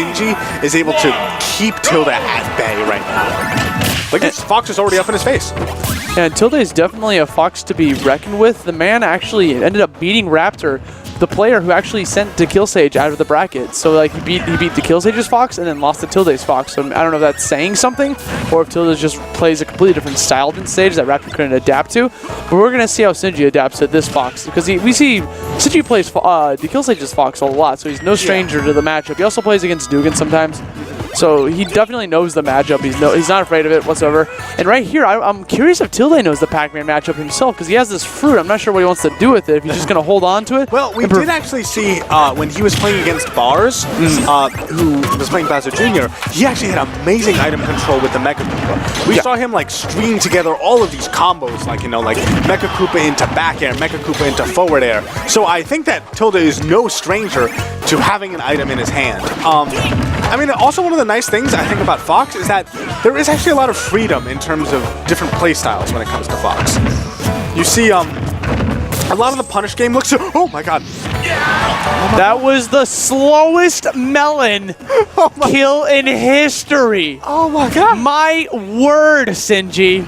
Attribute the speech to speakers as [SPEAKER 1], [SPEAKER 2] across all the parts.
[SPEAKER 1] Sinji is able to keep Tilde at bay right now. Look, this Fox is already up in his face.
[SPEAKER 2] And Tilde is definitely a Fox to be reckoned with. The man actually ended up beating Raptor, the player who actually sent to Killsage out of the bracket. So like he beat the Killsage's Fox and then lost to Tilde's Fox. So I don't know if that's saying something or if Tilde just plays a completely different style than Sage that Raptor couldn't adapt to. But we're gonna see how Sinji adapts to this Fox because we see Sinji plays the Killsage's Fox a lot, so he's no stranger to the matchup. He also plays against Dugan sometimes. So he definitely knows the matchup. He's not afraid of it whatsoever. And right here, I'm curious if Tilde knows the Pac-Man matchup himself because he has this fruit. I'm not sure what he wants to do with it. If he's just going to hold on to it.
[SPEAKER 1] Well, we did actually see when he was playing against Bars, who was playing Bowser Jr., he actually had amazing item control with the Mecha Koopa. We saw him like string together all of these combos, like, you know, like Mecha Koopa into back air, Mecha Koopa into forward air. So I think that Tilde is no stranger to having an item in his hand. I mean, also one of the nice things I think about Fox is that there is actually a lot of freedom in terms of different play styles when it comes to Fox. You see, a lot of the punish game looks. Oh my god!
[SPEAKER 2] That was the slowest melon kill in history.
[SPEAKER 1] Oh my god!
[SPEAKER 2] My word, Sinji.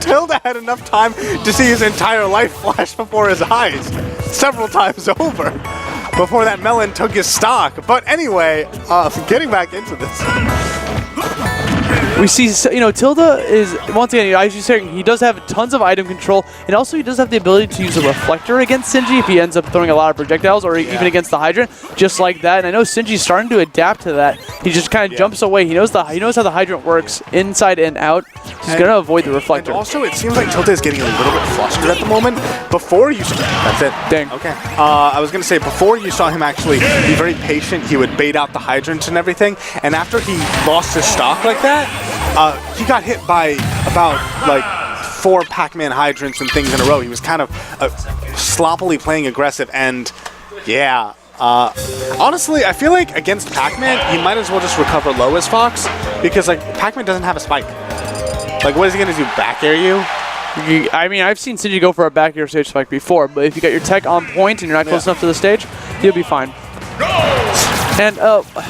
[SPEAKER 1] Tilde had enough time to see his entire life flash before his eyes several times over before that melon took his stock. But anyway, getting back into this.
[SPEAKER 2] We see, you know, Tilde is, once again, as you're saying, he does have tons of item control, and also he does have the ability to use a reflector against Sinji if he ends up throwing a lot of projectiles, or even against the Hydrant, just like that. And I know Sinji's starting to adapt to that. He just kind of jumps away. He knows how the Hydrant works inside and out. He's going to avoid the reflector.
[SPEAKER 1] And also, it seems like Tilde is getting a little bit flustered at the moment. Before you saw... That's it.
[SPEAKER 2] Dang.
[SPEAKER 1] Okay. I was going to say, before you saw him actually be very patient, he would bait out the Hydrants and everything, and after he lost his stock like that, he got hit by about, like, 4 Pac-Man Hydrants and things in a row. He was kind of sloppily playing aggressive, and yeah. Honestly, I feel like against Pac-Man, he might as well just recover low as Fox, because, like, Pac-Man doesn't have a spike. Like, what is he going to do, back air you?
[SPEAKER 2] I mean, I've seen Sinji go for a back air stage spike before, but if you got your tech on point and you're not close enough to the stage, you'll be fine. And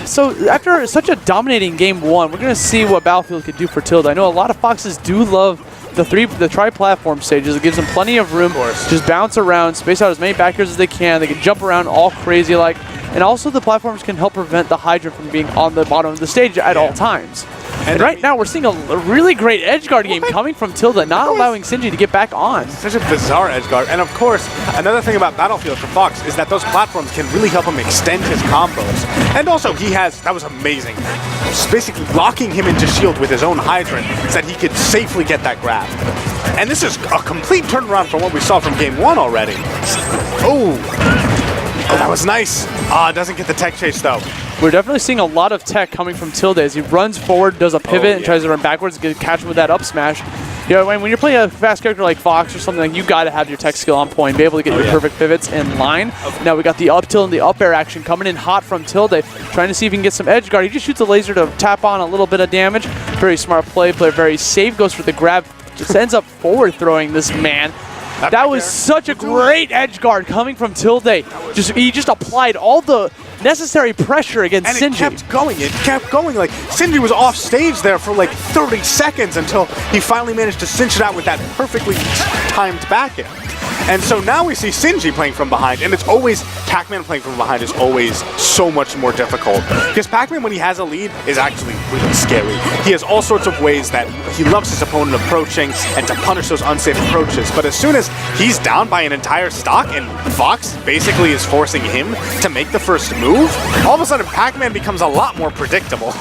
[SPEAKER 2] so after such a dominating game 1, we're going to see what Battlefield could do for Tilde. I know a lot of Foxes do love the tri-platform stages. It gives them plenty of room to just bounce around, space out as many back airs as they can. They can jump around all crazy like. And also the platforms can help prevent the Hydrant from being on the bottom of the stage at all times. And right now we're seeing a really great edgeguard game coming from Tilde, not allowing Sinji to get back on.
[SPEAKER 1] Such a bizarre edgeguard. And of course, another thing about Battlefield for Fox is that those platforms can really help him extend his combos. And also he has, that was amazing, basically locking him into shield with his own Hydrant so that he could safely get that grab. And this is a complete turnaround from what we saw from game 1 already. Oh, that was nice. Doesn't get the tech chase though.
[SPEAKER 2] We're definitely seeing a lot of tech coming from Tilde as he runs forward, does a pivot, and tries to run backwards to catch him with that up smash. You know, when you're playing a fast character like Fox or something, like, you got to have your tech skill on point, be able to get your perfect pivots in line. Now we got the up tilt and the up air action coming in hot from Tilde, trying to see if he can get some edge guard. He just shoots a laser to tap on a little bit of damage. Very smart play, very safe, goes for the grab, just ends up forward throwing this man. That was such a great edge guard coming from Tilde. He just applied all the necessary pressure against Sinji.
[SPEAKER 1] And it kept going. Like, Sinji was off stage there for like 30 seconds until he finally managed to cinch it out with that perfectly timed back air. And so now we see Sinji playing from behind, and it's always, Pac-Man playing from behind is always so much more difficult. Because Pac-Man, when he has a lead, is actually really scary. He has all sorts of ways that he loves his opponent approaching and to punish those unsafe approaches. But as soon as he's down by an entire stock and Fox basically is forcing him to make the first move, all of a sudden Pac-Man becomes a lot more predictable.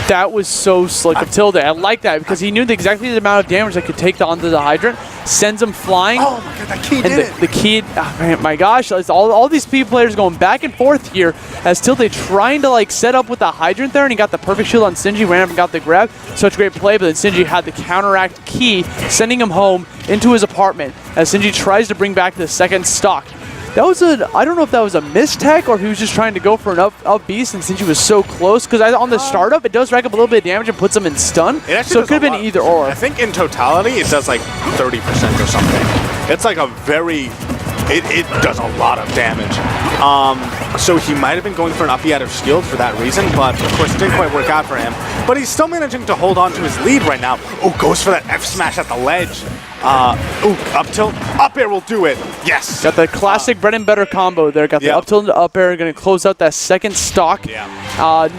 [SPEAKER 2] That was so slick of Tilde. I like that because he knew exactly the amount of damage that could take onto the Hydrant, sends him flying.
[SPEAKER 1] Oh my god, that key
[SPEAKER 2] and the key, oh man, my gosh, all these P players going back and forth here as Tilde trying to like set up with the Hydrant there, and he got the perfect shield on Sinji, ran up and got the grab. Such great play, but then Sinji had the counteract key, sending him home into his apartment as Sinji tries to bring back the second stock. That was I don't know if that was a mistech or he was just trying to go for an up beast and Sinji was so close, because on the startup it does rack up a little bit of damage and puts him in stun, so it could have been either or.
[SPEAKER 1] I think in totality it does like 30% or something. It's like a very it does a lot of damage. So he might have been going for an uppy out of shield for that reason, but of course it didn't quite work out for him. But he's still managing to hold on to his lead right now. Oh, goes for that F smash at the ledge. Up tilt, up air will do it. Yes.
[SPEAKER 2] Got the classic bread and butter combo there. Got the up tilt into up air, going to close out that second stock.
[SPEAKER 1] Yeah.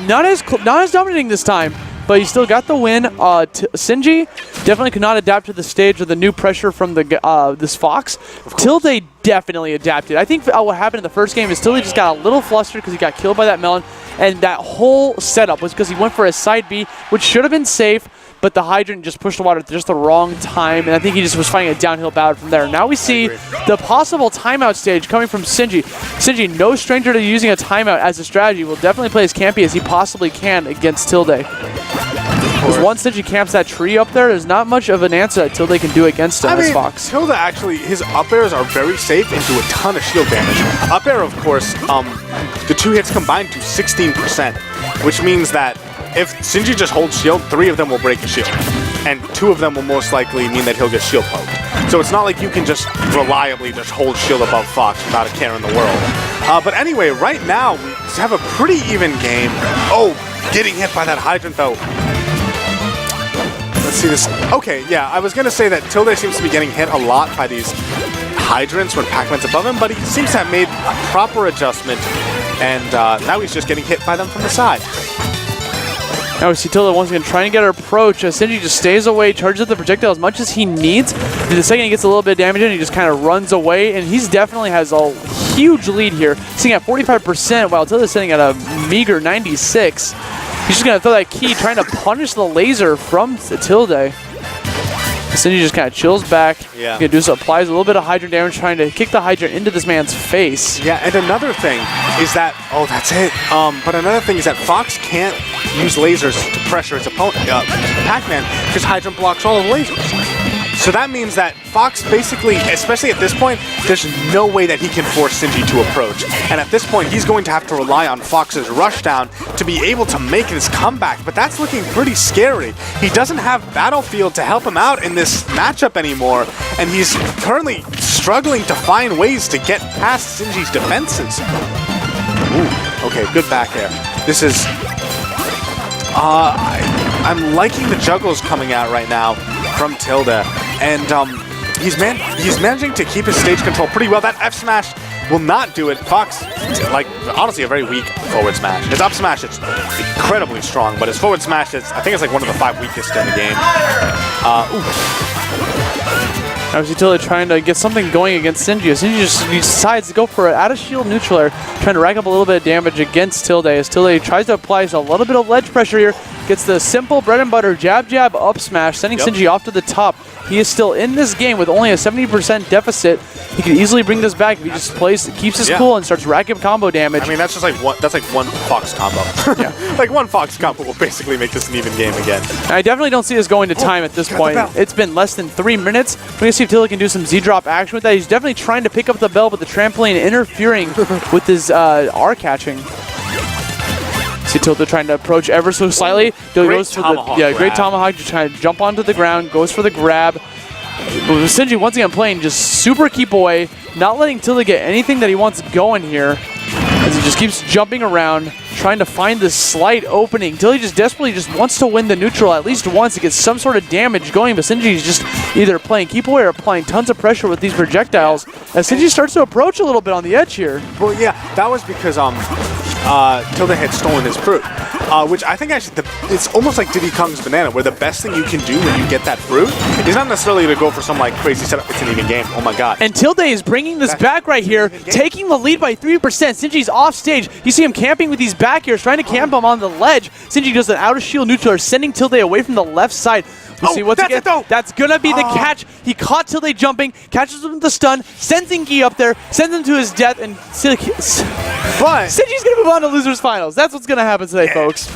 [SPEAKER 2] Not as dominating this time, but he still got the win. Sinji definitely could not adapt to the stage or the new pressure from the this Fox. Tilde definitely adapted. I think what happened in the first game is Tilde just got a little flustered because he got killed by that melon, and that whole setup was because he went for a side B, which should have been safe, but the hydrant just pushed the water at just the wrong time, and I think he just was fighting a downhill battle from there. Now we see the possible timeout stage coming from Sinji. Sinji, no stranger to using a timeout as a strategy, will definitely play as campy as he possibly can against Tilde. Because once Sinji camps that tree up there, there's not much of an answer that Tilde can do against him as Fox.
[SPEAKER 1] Tilde actually, his up airs are very safe and do a ton of shield damage. Up air, of course, the 2 hits combined to 16%, which means that if Sinji just holds shield, 3 of them will break the shield. And 2 of them will most likely mean that he'll get shield poked. So it's not like you can just reliably just hold shield above Fox without a care in the world. But anyway, right now, we have a pretty even game. Oh, getting hit by that hydrant though. Let's see this. Okay, yeah, I was going to say that Tilde seems to be getting hit a lot by these hydrants when Pac-Man's above him, but he seems to have made a proper adjustment, and now he's just getting hit by them from the side.
[SPEAKER 2] Now we see Tilde once again trying to get her approach. Sinji just stays away, charges up the projectile as much as he needs. The second he gets a little bit of damage in, he just kind of runs away, and he's definitely has a huge lead here, sitting at 45%, while Tilde's sitting at a meager 96. He's just going to throw that key, trying to punish the laser from Tilde. Sinji just kind of chills back.
[SPEAKER 1] Yeah.
[SPEAKER 2] Gonna do so, applies a little bit of hydrant damage, trying to kick the hydrant into this man's face.
[SPEAKER 1] Yeah, and another thing is that, oh, that's it. But another thing is that Fox can't use lasers to pressure his opponent, Pac-Man, because hydrant blocks all of the lasers. So that means that Fox basically, especially at this point, there's no way that he can force Sinji to approach. And at this point, he's going to have to rely on Fox's rushdown to be able to make this comeback. But that's looking pretty scary. He doesn't have Battlefield to help him out in this matchup anymore. And he's currently struggling to find ways to get past Sinji's defenses. Ooh, okay, good back air. This is... I'm liking the juggles coming out right now from Tilde, and he's managing to keep his stage control pretty well. That F smash will not do it. Fox, like, honestly, a very weak forward smash. His up smash is incredibly strong, but his forward smash is, I think it's like one of the 5 weakest in the game.
[SPEAKER 2] Now we see Tilde trying to get something going against Sinji. Sinji just decides to go for an out-of-shield neutral air, trying to rack up a little bit of damage against Tilde, as Tilde tries to apply a little bit of ledge pressure here. Gets the simple bread and butter jab jab up smash, sending Sinji off to the top. He is still in this game with only a 70% deficit. He could easily bring this back if he just keeps his cool and starts racking up combo damage.
[SPEAKER 1] I mean, that's just like one Fox combo. Yeah. Like one Fox combo will basically make this an even game again.
[SPEAKER 2] I definitely don't see this going to time at this point. It's been less than 3 minutes. We're going to see if Tilde can do some Z-drop action with that. He's definitely trying to pick up the bell, but the trampoline interfering with his R catching. See Tilde trying to approach ever so slightly. Goes for the great tomahawk, just trying to jump onto the ground, goes for the grab. Sinji once again playing just super keep away, not letting Tilde get anything that he wants going here, as he just keeps jumping around, trying to find this slight opening. Tilde just desperately just wants to win the neutral at least once to get some sort of damage going, but Sinji is just either playing keep away or applying tons of pressure with these projectiles, as Sinji starts to approach a little bit on the edge here.
[SPEAKER 1] Well, yeah, that was because Tilde had stolen his fruit, which I think actually it's almost like Diddy Kong's banana, where the best thing you can do when you get that fruit is not necessarily to go for some like crazy setup. It's an even game. Oh my god!
[SPEAKER 2] And Tilde is bringing this back right here, taking the lead by 3%. Sinji's off stage. You see him camping with these back airs, trying to camp him on the ledge. Sinji does an out of shield neutral, sending Tilde away from the left side. We'll see once again. That's gonna be the catch. He caught Tilde jumping, catches him with the stun, sends Sinji up there, sends him to his death, and Sinji's gonna move on to losers finals. That's what's gonna happen today, folks.